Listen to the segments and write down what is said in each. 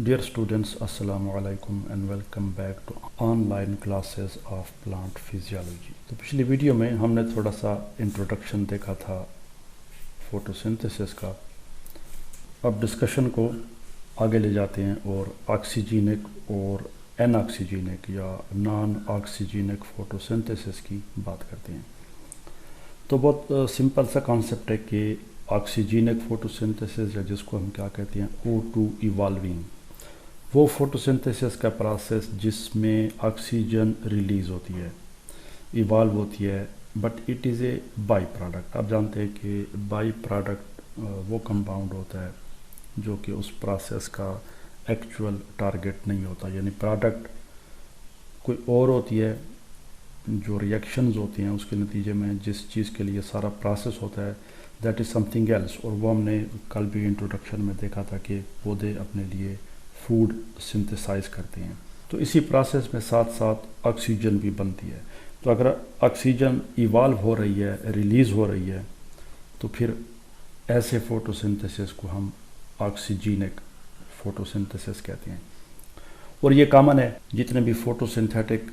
Dear students, Assalamu alaikum and welcome back to online classes of plant physiology. तो पिछली video में हमने थोड़ा सा इंट्रोडक्शन देखा था फोटोसिंथेसिस का। अब डिस्कशन को आगे ले जाते हैं और ऑक्सीजनिक और एनऑक्सीजनिक या नॉन ऑक्सीजनिक फोटोसिंथेसिस की बात करते हैं। तो बहुत सिंपल सा कॉन्सेप्ट है कि ऑक्सीजनिक फोटोसिंथेसिस या जिसको हम क्या कहते हैं O2 इवॉल्विंग, वो फोटोसिंथेसिस का प्रोसेस जिसमें ऑक्सीजन रिलीज़ होती है, इवॉल्व होती है, but it is a by product. आप जानते हैं कि बाई प्रोडक्ट वो कंपाउंड होता है जो कि उस प्रोसेस का एक्चुअल टारगेट नहीं होता, यानी प्रोडक्ट कोई और होती है, जो रिएक्शंस होती हैं उसके नतीजे में जिस चीज़ के लिए सारा प्रोसेस होता है दैट इज़ समथिंग एल्स। और वो हमने कल भी इंट्रोडक्शन में देखा था कि पौधे अपने लिए फूड सिंथेसाइज करते हैं। तो इसी प्रोसेस में साथ साथ ऑक्सीजन भी बनती है। तो अगर ऑक्सीजन इवॉल्व हो रही है, रिलीज़ हो रही है, तो फिर ऐसे फोटोसिंथेसिस को हम ऑक्सीजनिक फोटोसिंथेसिस कहते हैं। और ये कॉमन है, जितने भी फोटोसिंथेटिक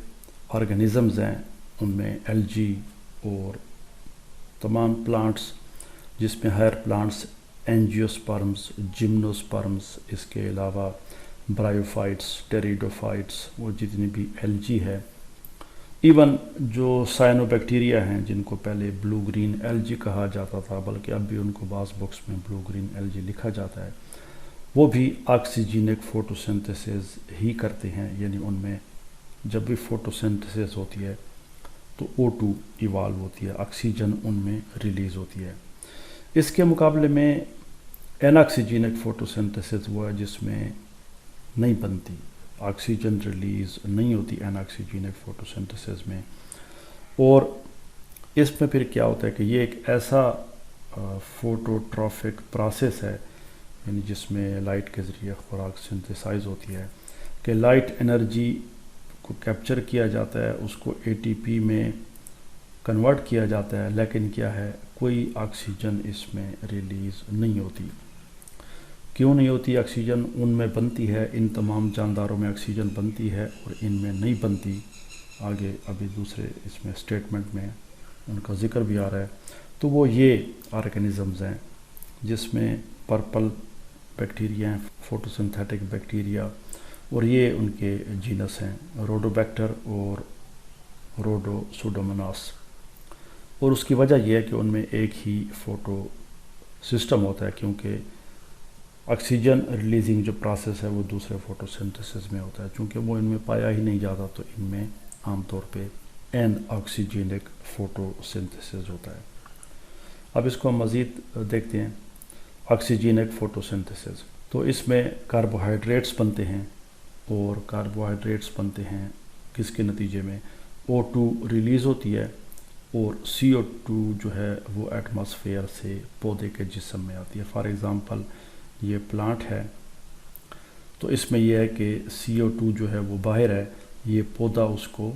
ऑर्गेनिज़म्स हैं उनमें एल्गी और तमाम प्लांट्स जिसमें हायर प्लांट्स एंजियोस्पर्म्स, जिम्नोस्पर्म्स, इसके अलावा ब्रायोफाइट्स, टेरिडोफाइट्स, वो जितनी भी एल्गी है, इवन जो साइनोबैक्टीरिया हैं जिनको पहले ब्लू ग्रीन एल्गी कहा जाता था, बल्कि अब भी उनको बाज़ बुक्स में ब्लू ग्रीन एल्गी लिखा जाता है, वो भी ऑक्सीजनिक फोटोसिंथेसिस ही करते हैं। यानी उनमें जब भी फोटोसिंथेसिस होती है तो O2 इवॉल्व होती है, ऑक्सीजन उनमें रिलीज़ होती है। इसके मुकाबले में एनऑक्सीजनिक फोटोसिंथेसिस वो है जिसमें नहीं बनती, ऑक्सीजन रिलीज़ नहीं होती एनऑक्सीजनिक फोटोसिंथेसिस में। और इसमें फिर क्या होता है कि ये एक ऐसा फोटोट्रॉफिक प्रोसेस है, यानी जिसमें लाइट के ज़रिए खुराक सिंथेसाइज होती है, कि लाइट एनर्जी को कैप्चर किया जाता है, उसको ATP में कन्वर्ट किया जाता है, लेकिन क्या है, कोई ऑक्सीजन इसमें रिलीज़ नहीं होती। क्यों नहीं होती? ऑक्सीजन उनमें बनती है, इन तमाम जानदारों में ऑक्सीजन बनती है और इनमें नहीं बनती। आगे अभी दूसरे इसमें स्टेटमेंट में उनका जिक्र भी आ रहा है। तो वो ये ऑर्गेनिज़म्स हैं जिसमें पर्पल बैक्टीरिया हैं, फोटोसिंथेटिक बैक्टीरिया, और ये उनके जीनस हैं रोडोबैक्टर और रोडोसुडोमोनास। और उसकी वजह यह है कि उनमें एक ही फोटो सिस्टम होता है, क्योंकि ऑक्सीजन रिलीजिंग जो प्रोसेस है वो दूसरे फोटोसिंथेसिस में होता है। चूँकि वो इनमें पाया ही नहीं जाता तो इनमें आमतौर पे एन ऑक्सीजनिक फोटोसिंथेसिस होता है। अब इसको हम मज़ीद देखते हैं, ऑक्सीजनिक फोटोसिंथेसिस। तो इसमें कार्बोहाइड्रेट्स बनते हैं, और कार्बोहाइड्रेट्स बनते हैं किसके नतीजे में? O2 रिलीज़ होती है और CO2 जो है वो एटमॉस्फेयर से पौधे के जिस्म में आती है। फॉर एग्ज़ाम्पल ये प्लांट है, तो इसमें यह है कि CO2 जो है वो बाहर है, ये पौधा उसको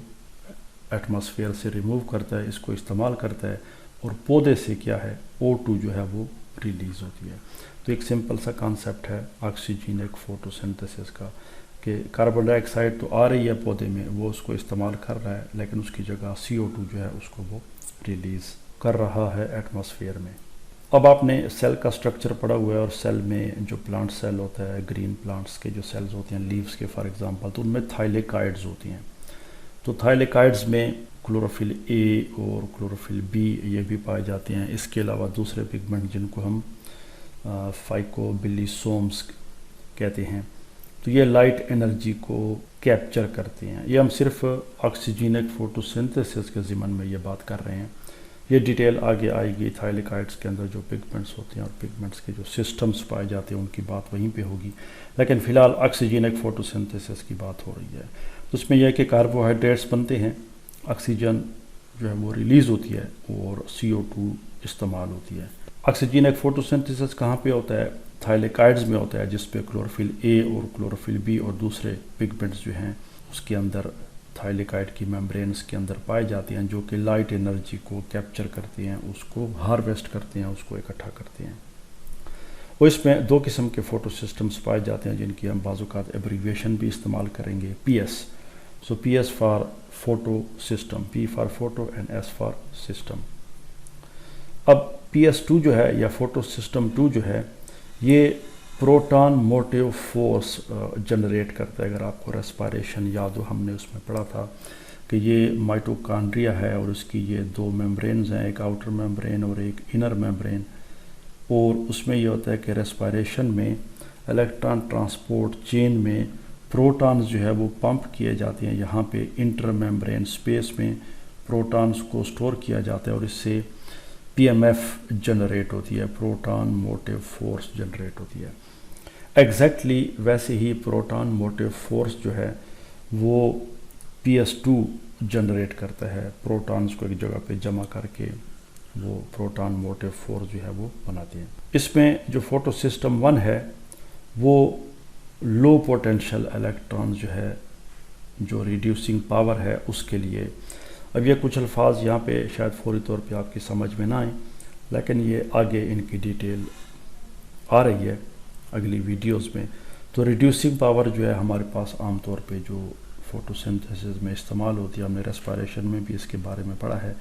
एटमॉस्फेयर से रिमूव करता है, इसको इस्तेमाल करता है, और पौधे से क्या है, O2 जो है वो रिलीज़ होती है। तो एक सिंपल सा कॉन्सेप्ट है ऑक्सीजनिक फोटोसिंथेसिस का, कि कार्बन डाइऑक्साइड तो आ रही है पौधे में, वो उसको इस्तेमाल कर रहा है, लेकिन उसकी जगह CO2 जो है उसको वो रिलीज़ कर रहा है एटमॉस्फेयर में। अब आपने सेल का स्ट्रक्चर पढ़ा हुआ है, और सेल में जो प्लांट सेल होता है, ग्रीन प्लांट्स के जो सेल्स होते हैं, लीव्स के फॉर एग्जांपल, तो उनमें थाइलेकाइड्स होती हैं। तो थाइलेकाइड्स में क्लोरोफिल A और क्लोरोफिल B ये भी पाए जाते हैं। इसके अलावा दूसरे पिगमेंट जिनको हम फाइकोबिलिसोम्स कहते हैं, तो ये लाइट एनर्जी को कैप्चर करते हैं। ये हम सिर्फ ऑक्सीजनिक फोटोसिंथेसिस के ज़िमन में ये बात कर रहे हैं, ये डिटेल आगे आएगी। थाइलेकाइड्स के अंदर जो पिगमेंट्स होते हैं और पिगमेंट्स के जो सिस्टम्स पाए जाते हैं उनकी बात वहीं पे होगी, लेकिन फ़िलहाल ऑक्सीजनिक फोटोसिंथेसिस की बात हो रही है। तो उसमें यह है कि कार्बोहाइड्रेट्स बनते हैं, ऑक्सीजन जो है वो रिलीज़ होती है और CO2 इस्तेमाल होती है। ऑक्सीजनिक फोटोसिंथेसिस कहाँ पे होता है? थाइलेकाइड्स में होता है, जिस पे क्लोरोफिल A और क्लोरोफिल B और दूसरे पिगमेंट्स जो हैं उसके अंदर थाइलेकाइड की मेम्ब्रेन्स के अंदर पाए जाते हैं, जो कि लाइट एनर्जी को कैप्चर करते हैं, उसको हार्वेस्ट करते हैं, उसको इकट्ठा करते हैं। اور اس میں دو قسم کے فوٹو سسٹمز پائے جاتے ہیں جن کی ہم بعض اوقات ایبریویشن بھی استعمال کریں گے. P S, so P S for photo system, P for photo and S for system. اب پی ایس 2 جو ہے یا فوٹو سسٹم 2 جو ہے یہ پروٹان موٹیو فورس جنریٹ کرتا ہے. اگر آپ کو ریسپائریشن یاد ہو، ہم نے اس میں پڑھا تھا کہ یہ مائٹوکانڈریا ہے اور اس کی یہ دو میمبرینز ہیں، ایک آؤٹر میمبرین اور ایک انر میمبرین. اور اس میں یہ ہوتا ہے کہ ریسپائریشن میں الیکٹران ٹرانسپورٹ چین میں پروٹانز جو ہے وہ پمپ کیے جاتے ہیں. یہاں پہ انٹر میمبرین سپیس میں پروٹانز کو سٹور کیا جاتا ہے اور اس سے پی ایم ایف جنریٹ ہوتی ہے، پروٹان موٹیو فورس جنریٹ ہوتی ہے. ایگزیکٹلی ویسے ہی پروٹان موٹیو فورس جو ہے وہ پی ایس 2 جنریٹ کرتا ہے. پروٹانز کو ایک جگہ پہ جمع کر کے وہ پروٹان موٹیو فورس جو ہے وہ بناتے ہیں. اس میں جو فوٹو سسٹم 1 ہے وہ لو پوٹینشیل الیکٹران جو ہے جو ریڈیوسنگ پاور ہے اس کے لیے. اب یہ کچھ الفاظ یہاں پہ شاید فوری طور پہ آپ کی سمجھ میں نہ آئیں، لیکن یہ آگے ان کی ڈیٹیل آ رہی ہے اگلی ویڈیوز میں. تو ریڈیوسنگ پاور جو ہے ہمارے پاس عام طور پہ جو فوٹو سنتھیسس میں استعمال ہوتی ہے، ہم نے ریسپائریشن میں بھی اس کے بارے میں پڑھا ہے.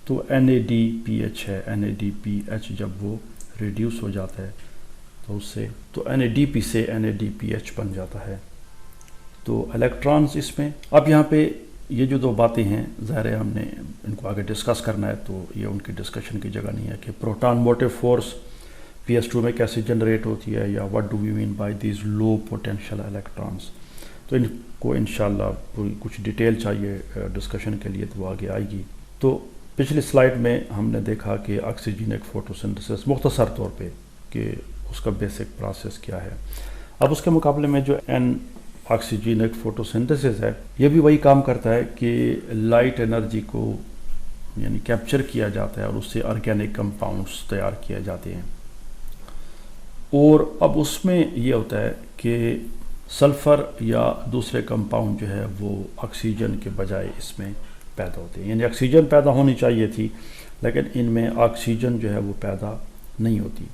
تو NADPH ہے. NADPH جب وہ ریڈیوس ہو جاتا ہے تو اس سے تو NADP سے NADPH بن جاتا ہے. تو الیکٹرانز اس میں اب یہاں پہ یہ جو دو باتیں ہیں ظاہر ہے ہم نے ان کو آگے ڈسکس کرنا ہے، تو یہ ان کی ڈسکشن کی جگہ نہیں ہے کہ proton motive force P S 2 میں کیسے جنریٹ ہوتی ہے یا what do we mean by these low potential electrons. تو ان کو انشاءاللہ کچھ ڈیٹیل چاہیے ڈسکشن کے لیے تو وہ آگے آئے گی. تو پچھلی سلائیڈ میں ہم نے دیکھا کہ آکسیجنک فوٹو سنتھسس مختصر طور پہ کہ اس کا بیسک پروسیس کیا ہے. اب اس کے مقابلے میں جو آکسیجنک فوٹو سنتھسس ہے یہ بھی وہی کام کرتا ہے کہ لائٹ انرجی کو یعنی کیپچر کیا جاتا ہے اور اس سے آرگینک کمپاؤنڈس تیار کیے جاتے ہیں. اور اب اس میں یہ ہوتا ہے کہ سلفر یا دوسرے کمپاؤنڈ جو ہے وہ آکسیجن کے بجائے اس میں پیدا ہوتے ہیں. یعنی آکسیجن پیدا ہونی چاہیے تھی لیکن ان میں آکسیجن جو ہے وہ پیدا نہیں ہوتی.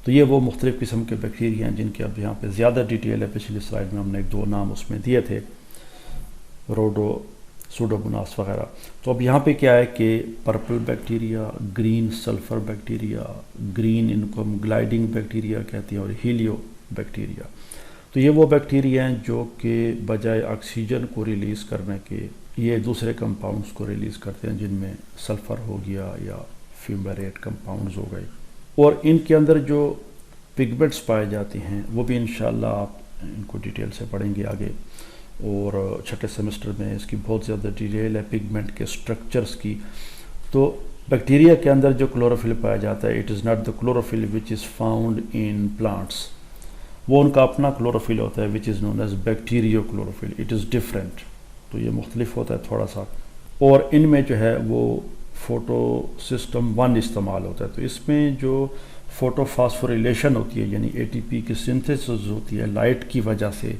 تو یہ وہ مختلف قسم کے بیکٹیریا ہیں جن کے اب یہاں پہ زیادہ ڈیٹیل ہے. پچھلی سلائیڈ میں ہم نے ایک دو نام اس میں دیے تھے، روڈو سوڈوموناس وغیرہ. تو اب یہاں پہ کیا ہے کہ purple bacteria, green sulphur bacteria, green ان کو ہم گلائڈنگ بیکٹیریا کہتے ہیں، اور ہیلیو بیکٹیریا. تو یہ وہ بیکٹیریا ہیں جو کہ بجائے آکسیجن کو ریلیز کرنے کے یہ دوسرے کمپاؤنڈس کو ریلیز کرتے ہیں جن میں سلفر ہو گیا یا فیومیریٹ کمپاؤنڈز ہو گئے. اور ان کے اندر جو پگمنٹس پائے جاتے ہیں وہ بھی انشاءاللہ آپ ان کو ڈیٹیل سے پڑھیں گے آگے. اور چھٹے سیمسٹر میں اس کی بہت زیادہ ڈیٹیل ہے پگمنٹ کے سٹرکچرز کی. تو بیکٹیریا کے اندر جو کلوروفل پایا جاتا ہے it is not the chlorophyll which is found in plants. وہ ان کا اپنا کلوروفل ہوتا ہے which is known as bacteriochlorophyll. It is different. تو یہ مختلف ہوتا ہے تھوڑا سا. اور ان میں جو ہے وہ فوٹو سسٹم 1 استعمال ہوتا ہے. تو اس میں جو فوٹو فاسفوریلیشن ہوتی ہے یعنی ATP کی سنتھسس ہوتی ہے لائٹ کی وجہ سے،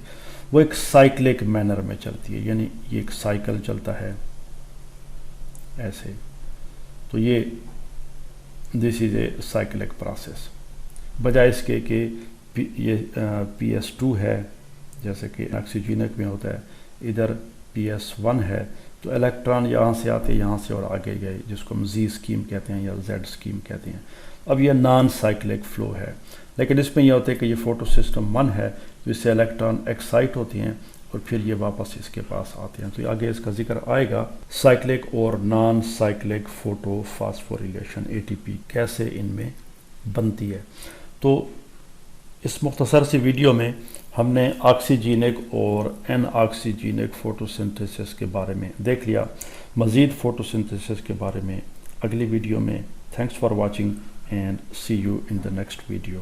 وہ ایک سائیکلک مینر میں چلتی ہے. یعنی یہ ایک سائیکل چلتا ہے ایسے. تو یہ دس از اے سائیکلک پروسیس. بجائے اس کے کہ یہ PS2 ہے جیسے کہ آکسیجنک میں ہوتا ہے، ادھر PS1 ہے. تو الیکٹران یہاں سے آتے یہاں سے اور آگے گئے جس کو ہم Z اسکیم کہتے ہیں یا Z اسکیم کہتے ہیں. اب یہ نان سائیکلک فلو ہے، لیکن اس میں یہ ہوتا ہے کہ یہ فوٹو سسٹم 1 ہے تو اس سے الیکٹران ایکسائٹ ہوتے ہیں اور پھر یہ واپس اس کے پاس آتے ہیں. تو آگے اس کا ذکر آئے گا سائیکلک اور naan cyclic photo phosphorylation ATP کیسے ان میں بنتی ہے. تو اس مختصر سی ویڈیو میں ہم نے آکسیجنک اور ان آکسیجنک فوٹو سنتھسس کے بارے میں دیکھ لیا. مزید فوٹو سنتھسس کے بارے میں اگلی ویڈیو میں. Thanks for watching and see you in the next video.